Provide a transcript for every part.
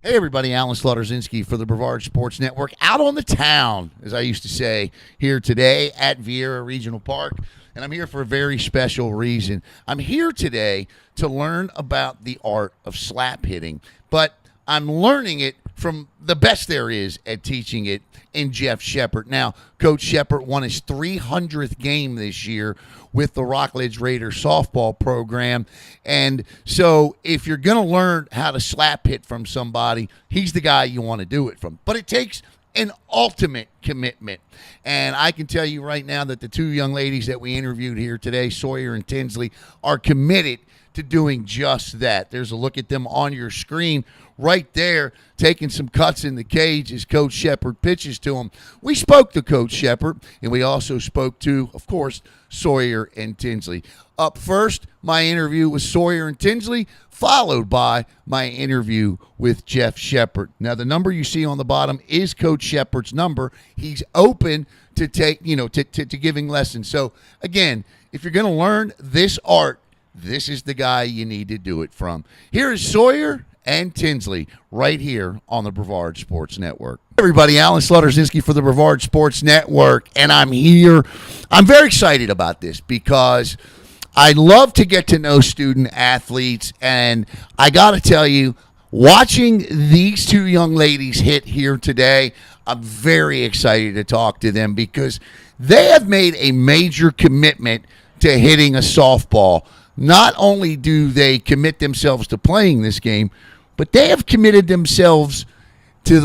Hey everybody, Alan Slaughterzinski for the Brevard Sports Network, out on the town, as I used to say, here today at Vieira Regional Park. And I'm here for a very special reason. I'm here today to learn about the art of slap hitting, but I'm learning it from the best there is at teaching it in Jeff Shepard. Now, Coach Shepard won his 300th game this year with the Rockledge Raiders softball program. And so if you're going to learn how to slap hit from somebody, he's the guy you want to do it from. But it takes an ultimate commitment. And I can tell you right now that the two young ladies that we interviewed here today, Sawyer and Tinsley, are committed to doing just that. There's a look at them on your screen right there, taking some cuts in the cage as Coach Shepard pitches to him. We spoke to Coach Shepard, and we also spoke to, of course, Sawyer and Tinsley. Up first, my interview with Sawyer and Tinsley, followed by my interview with Jeff Shepard. Now, the number you see on the bottom is Coach Shepard's number. He's open to to giving lessons. So, again, if you're going to learn this art, this is the guy you need to do it from. Here is Sawyer and Tinsley right here on the Brevard Sports Network. Hey everybody, Alan Slaughterzinski for the Brevard Sports Network, and I'm here. I'm very excited about this because I love to get to know student athletes, and I got to tell you, watching these two young ladies hit here today, I'm very excited to talk to them because they have made a major commitment to hitting a softball. Not only do they commit themselves to playing this game, but they have committed themselves to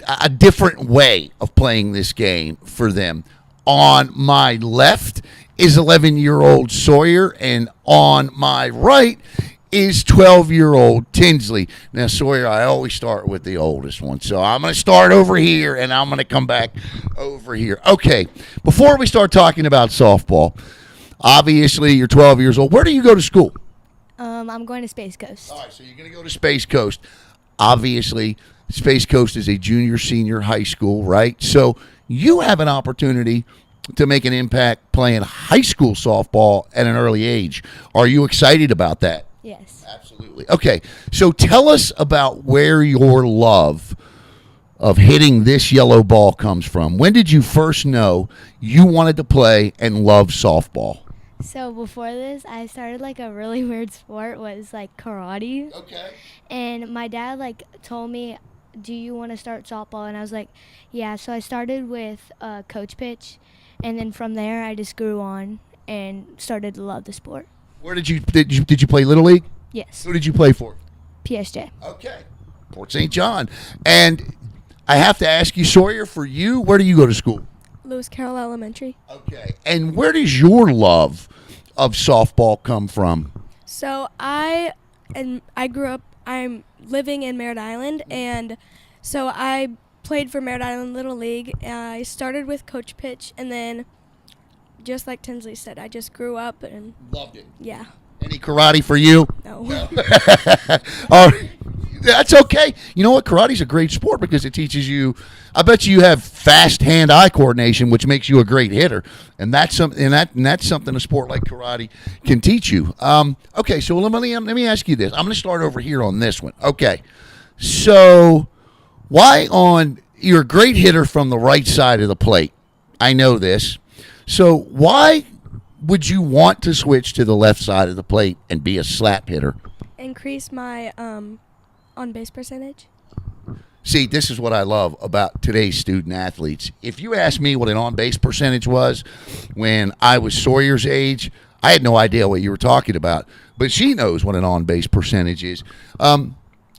a different way of playing this game for them. On my left is 11-year-old Sawyer, and on my right is 12-year-old Tinsley. Now, Sawyer, I always start with the oldest one, so I'm going to start over here, and I'm going to come back over here. Okay, before we start talking about softball, obviously, you're 12 years old. Where do you go to school? I'm going to Space Coast. All right, so you're going to go to Space Coast. Obviously, Space Coast is a junior-senior high school, right? So you have an opportunity to make an impact playing high school softball at an early age. Are you excited about that? Yes. Absolutely. Okay, so tell us about where your love of hitting this yellow ball comes from. When did you first know you wanted to play and love softball? So before this, I started like a really weird sport was like karate. Okay. And my dad like told me, "Do you want to start softball?" And I was like, "Yeah." So I started with coach pitch, and then from there I just grew on and started to love the sport. Where did you play Little League? Yes. Who did you play for? PSJ. Okay. Port St. John. And I have to ask you, Sawyer, for you, where do you go to school? Lewis Carroll Elementary. Okay. And where does your love of softball come from? So I grew up, I'm living in Merritt Island, and so I played for Merritt Island Little League. I started with coach pitch, and then just like Tinsley said, I just grew up and Loved it. yeah. Any karate for you? No. All right. That's okay. You know what? Karate's a great sport because it teaches you. I bet you have fast hand-eye coordination, which makes you a great hitter, and that's something. And that's something a sport like karate can teach you. Okay, so let me ask you this. I'm going to start over here on this one. Okay, so you're a great hitter from the right side of the plate. I know this. So why would you want to switch to the left side of the plate and be a slap hitter? Increase my on-base percentage. See, this is what I love about today's student athletes. If you ask me what an on-base percentage was when I was Sawyer's age, I had no idea what you were talking about. But she knows what an on-base percentage is. Are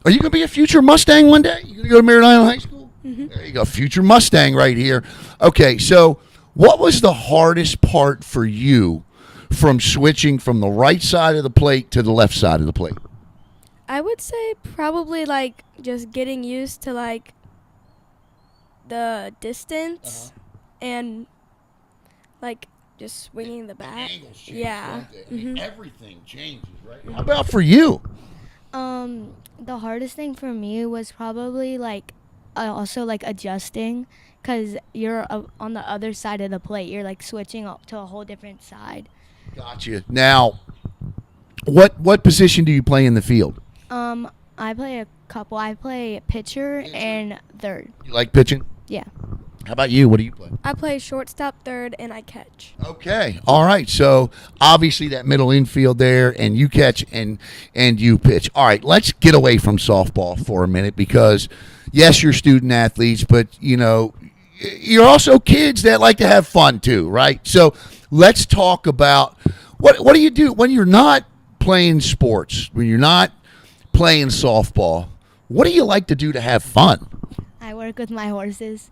you going to be a future Mustang one day? You going to go to Merritt Island High School? Mm-hmm. There you go, future Mustang right here. Okay, so what was the hardest part for you from switching from the right side of the plate to the left side of the plate? I would say probably like just getting used to like the distance and like just swinging the bat. Angles change, Yeah. Mm-hmm. Everything changes, right? How about for you? The hardest thing for me was probably like also like adjusting, because you're on the other side of the plate. You're like switching up to a whole different side. Gotcha. Now, what position do you play in the field? I play a couple. I play pitcher and third. You like pitching? Yeah. How about you? What do you play? I play shortstop, third, and I catch. Okay. All right. So obviously that middle infield there, and you catch and you pitch. All right. Let's get away from softball for a minute because, yes, you're student athletes, but you're also kids that like to have fun too, right? So let's talk about what do you do when you're not playing sports, when you're not playing softball? What do you like to do to have fun? I work with my horses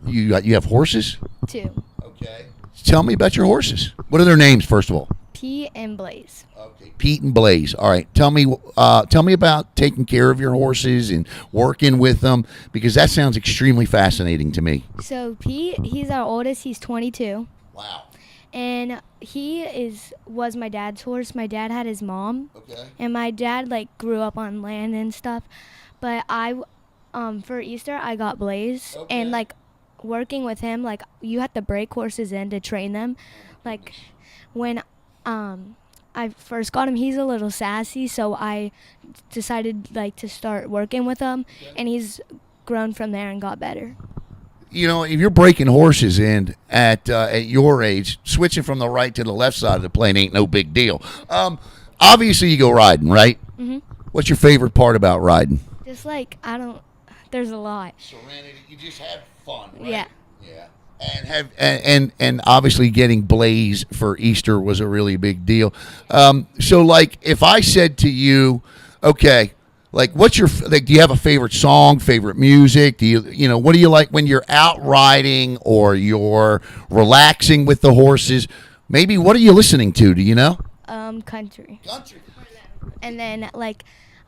You have horses? too. Okay. Tell me about your horses. What are their names, first of all? Pete and Blaze. Okay, Pete and Blaze. All right, tell me about taking care of your horses and working with them because that sounds extremely fascinating to me. So Pete, he's our oldest. He's 22, Wow. and was my dad's horse. My dad had his mom, Okay. and my dad grew up on land and stuff. But for Easter I got Blaze, Okay. and working with him, you have to break horses in to train them. When I first got him, he's a little sassy, so I decided to start working with him, and he's grown from there and got better. If you're breaking horses in at your age, switching from the right to the left side of the plane ain't no big deal. Obviously, you go riding, right? Mhm. What's your favorite part about riding? Just there's a lot. Serenity. You just have fun, right? Yeah. Yeah. And obviously getting Blaze for Easter was a really big deal. So if I said to you, okay, what's your do you have a favorite song, favorite music? Do you what do you like when you're out riding or you're relaxing with the horses? Maybe what are you listening to? Do you know? Country. Country. And then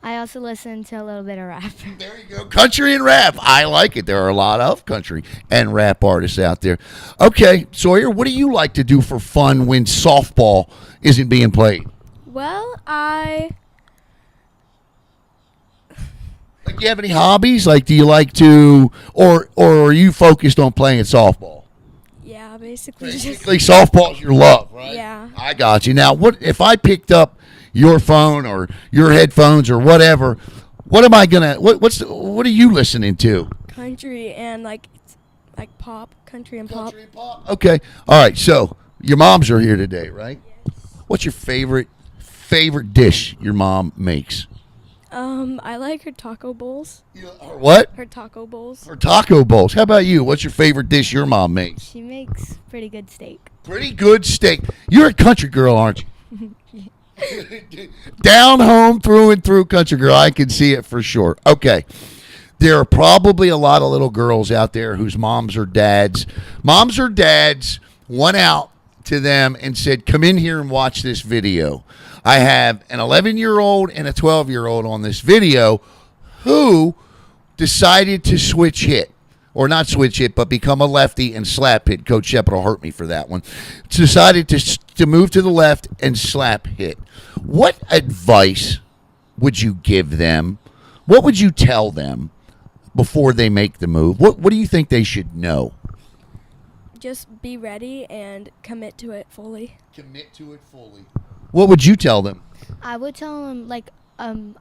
I also listen to a little bit of rap. There you go. Country and rap. I like it. There are a lot of country and rap artists out there. Okay, Sawyer, what do you like to do for fun when softball isn't being played? Well, Do you have any hobbies? Do you like to, or are you focused on playing softball? yeah, basically Basically, softball's your love, right? Yeah. I got you. Now, what if I picked up your phone or your headphones or whatever? What am I gonna? What are you listening to? country and pop, country and pop. Country and pop. Okay. All right. So your moms are here today, right? Yes. What's your favorite dish your mom makes? I like her taco bowls. What? Her taco bowls. Or taco bowls. How about you? What's your favorite dish your mom makes? She makes pretty good steak. Pretty good steak. You're a country girl, aren't you? Down home, through and through country girl. I can see it for sure. Okay. There are probably a lot of little girls out there whose moms or dads went out to them and said, come in here and watch this video. I have an 11-year-old and a 12-year-old on this video who decided to switch hit. Or not switch hit, but become a lefty and slap hit. Coach Shepard will hurt me for that one. Decided to move to the left and slap hit. What advice would you give them? What would you tell them before they make the move? What do you think they should know? Just be ready and commit to it fully. Commit to it fully. What would you tell them? I would tell them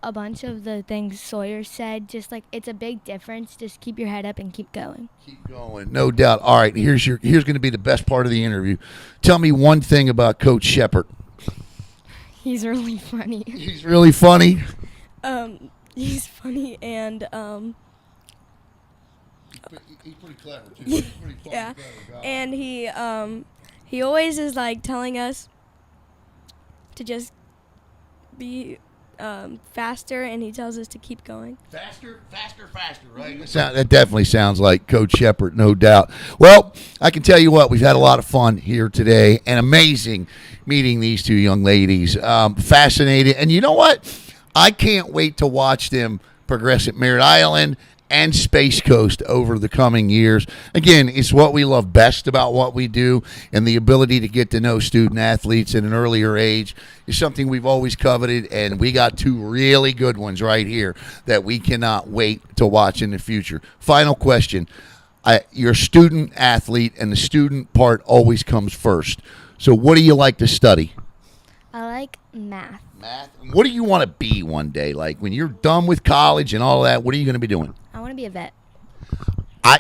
a bunch of the things Sawyer said. Just it's a big difference. Just keep your head up and keep going. Keep going, no doubt. All right, here's going to be the best part of the interview. Tell me one thing about Coach Shepard. He's really funny. He's really funny. He's funny and He's pretty clever too. He's pretty funny, yeah, clever guy. and he always is telling us to just be faster, and he tells us to keep going. Faster, right? That definitely sounds like Coach Shepard, no doubt. Well, I can tell you what, we've had a lot of fun here today, and amazing meeting these two young ladies. Fascinating, and you know what? I can't wait to watch them progress at Merritt Island and Space Coast over the coming years. Again, it's what we love best about what we do, and the ability to get to know student athletes at an earlier age is something we've always coveted, and we got two really good ones right here that we cannot wait to watch in the future. Final question. You're a student athlete, and the student part always comes first. So what do you like to study? I like math. Math. What do you want to be one day? Like when you're done with college and all that, what are you going to be doing? I want to be a vet.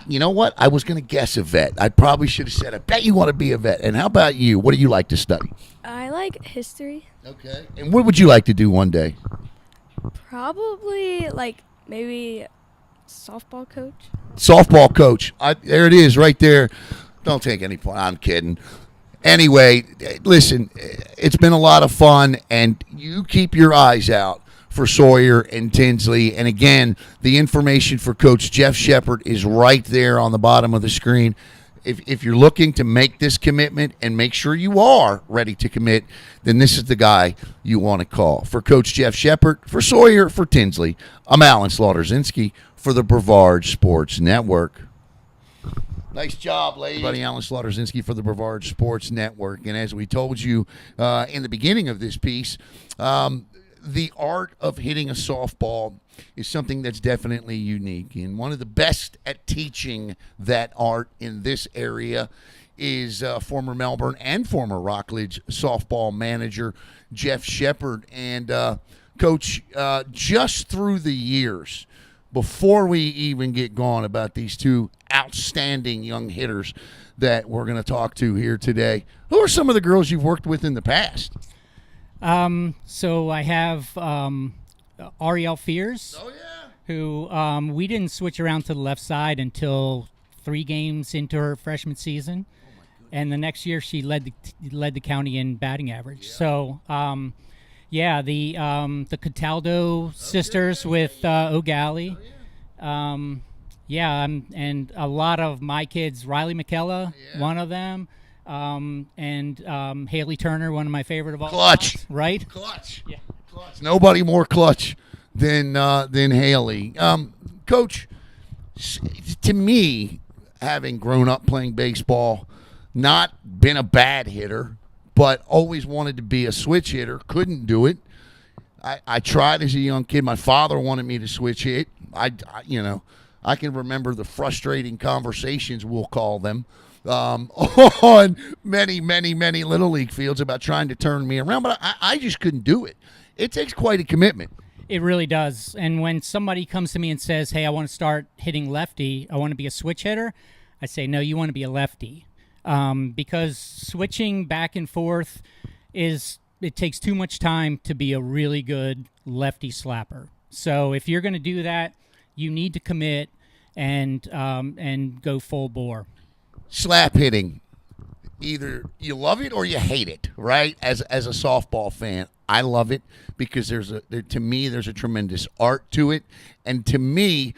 You know what? I was going to guess a vet. I probably should have said, I bet you want to be a vet. And how about you? What do you like to study? I like history. Okay. And what would you like to do one day? Probably like maybe softball coach. Softball coach. There it is right there. Don't take any point. I'm kidding. Anyway, listen, it's been a lot of fun, and you keep your eyes out for Sawyer and Tinsley. And again, the information for Coach Jeff Shepard is right there on the bottom of the screen. If you're looking to make this commitment and make sure you are ready to commit, then this is the guy you want to call. For Coach Jeff Shepard, for Sawyer, for Tinsley, I'm Alan Slaughter-Zinski for the Brevard Sports Network. Nice job, ladies. Buddy Alan Slaughter-Zinski for the Brevard Sports Network. And as we told you in the beginning of this piece, the art of hitting a softball is something that's definitely unique. And one of the best at teaching that art in this area is former Melbourne and former Rockledge softball manager Jeff Shepard. And, Coach, just through the years, before we even get going about these two outstanding young hitters that we're going to talk to here today, who are some of the girls you've worked with in the past? So I have Ariel Fears, who we didn't switch around to the left side until 3 games into her freshman season, and the next year she led the county in batting average. So the Cataldo sisters with O'Galley. And a lot of my kids, Riley McKella, one of them, and Haley Turner, one of my favorite of all. Clutch. Right? Clutch. Yeah. Clutch. Nobody more clutch than Haley. Coach, to me, having grown up playing baseball, not been a bad hitter, but always wanted to be a switch hitter, couldn't do it. I tried as a young kid. My father wanted me to switch hit. I can remember the frustrating conversations, we'll call them, on many, many, many Little League fields about trying to turn me around. But I just couldn't do it. It takes quite a commitment. It really does. And when somebody comes to me and says, hey, I want to start hitting lefty, I want to be a switch hitter, I say, no, you want to be a lefty. Because switching back and forth it takes too much time to be a really good lefty slapper. So if you're going to do that, you need to commit and go full bore. Slap hitting, either you love it or you hate it, right? As a softball fan, I love it because to me there's a tremendous art to it, and to me,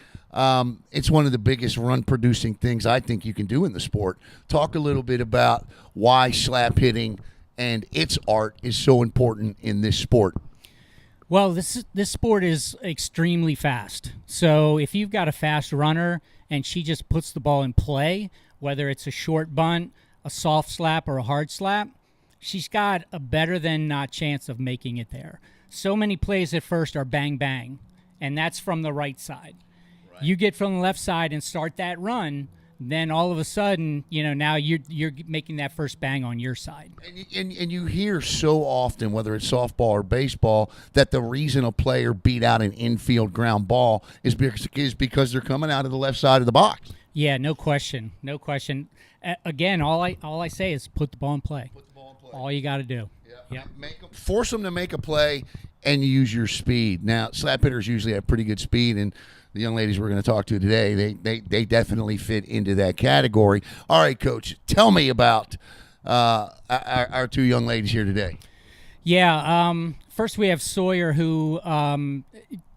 it's one of the biggest run-producing things I think you can do in the sport. Talk a little bit about why slap hitting and its art is so important in this sport. Well, this sport is extremely fast. So if you've got a fast runner and she just puts the ball in play, whether it's a short bunt, a soft slap, or a hard slap, she's got a better than not chance of making it there. So many plays at first are bang, bang, and that's from the right side. Right. You get from the left side and start that run, then all of a sudden, now you're making that first bang on your side. And you hear so often, whether it's softball or baseball, that the reason a player beat out an infield ground ball is because they're coming out of the left side of the box. Yeah, no question. Again, all I say is put the ball in play. Put the ball in play. All you got to do. Yeah. Force them to make a play and use your speed. Now, slap hitters usually have pretty good speed, and the young ladies we're going to talk to today, they definitely fit into that category. All right, Coach, tell me about our 2 young ladies here today. Yeah, first we have Sawyer, who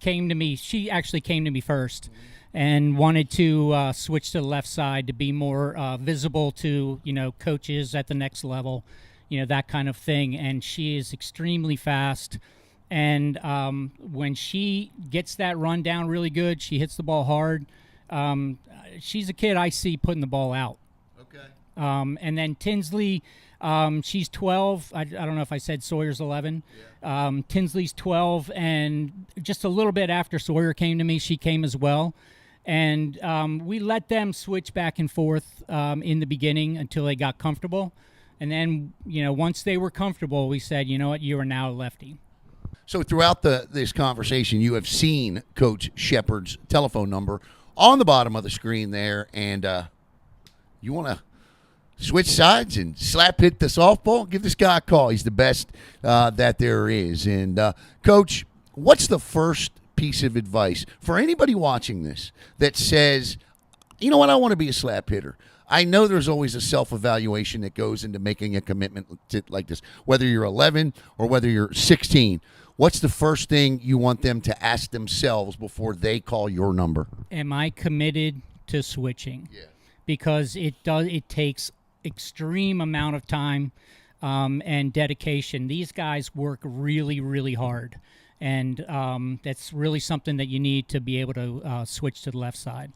came to me. She actually came to me first and wanted to switch to the left side to be more visible to, coaches at the next level, that kind of thing. And she is extremely fast. And when she gets that run down really good, she hits the ball hard. She's a kid I see putting the ball out. Okay. And then Tinsley, she's 12. I don't know if I said Sawyer's 11. Yeah. Tinsley's 12, and just a little bit after Sawyer came to me, she came as well. And we let them switch back and forth in the beginning until they got comfortable. And then, once they were comfortable, we said, you know what, you are now a lefty. So throughout this conversation, you have seen Coach Shepard's telephone number on the bottom of the screen there, and you want to switch sides and slap hit the softball? Give this guy a call. He's the best that there is. And, Coach, what's the first piece of advice for anybody watching this that says, you know what, I want to be a slap hitter? I know there's always a self-evaluation that goes into making a commitment like this, whether you're 11 or whether you're 16. What's the first thing you want them to ask themselves before they call your number? Am I committed to switching? Yeah. Because it takes extreme amount of time and dedication. These guys work really, really hard. And that's really something that you need to be able to switch to the left side.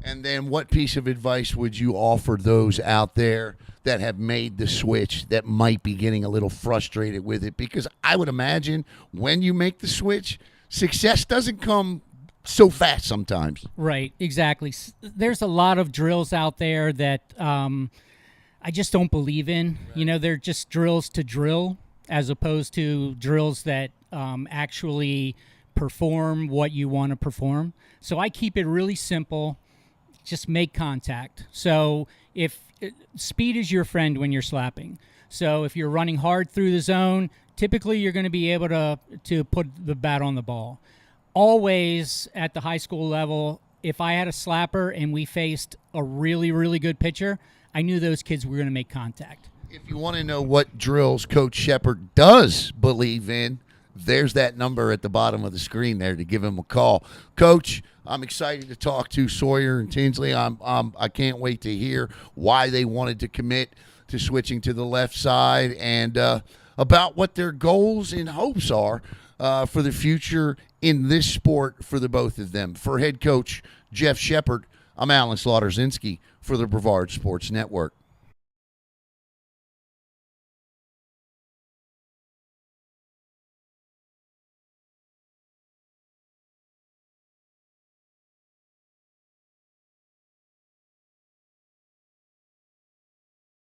And then what piece of advice would you offer those out there that have made the switch that might be getting a little frustrated with it? Because I would imagine when you make the switch, success doesn't come so fast sometimes. Right, exactly. There's a lot of drills out there that I just don't believe in. Right. You know, they're just drills to drill as opposed to drills that actually perform what you want to perform. So I keep it really simple. Just make contact. So if speed is your friend when you're slapping. So if you're running hard through the zone, typically you're going to be able to put the bat on the ball. Always at the high school level, if I had a slapper and we faced a really, really good pitcher, I knew those kids were going to make contact. If you want to know what drills Coach Shepard does believe in, there's that number at the bottom of the screen there to give him a call. Coach, I'm excited to talk to Sawyer and Tinsley. I can't wait to hear why they wanted to commit to switching to the left side and about what their goals and hopes are for the future in this sport for the both of them. For head coach Jeff Shepard, I'm Alan Slaughter-Zinski for the Brevard Sports Network.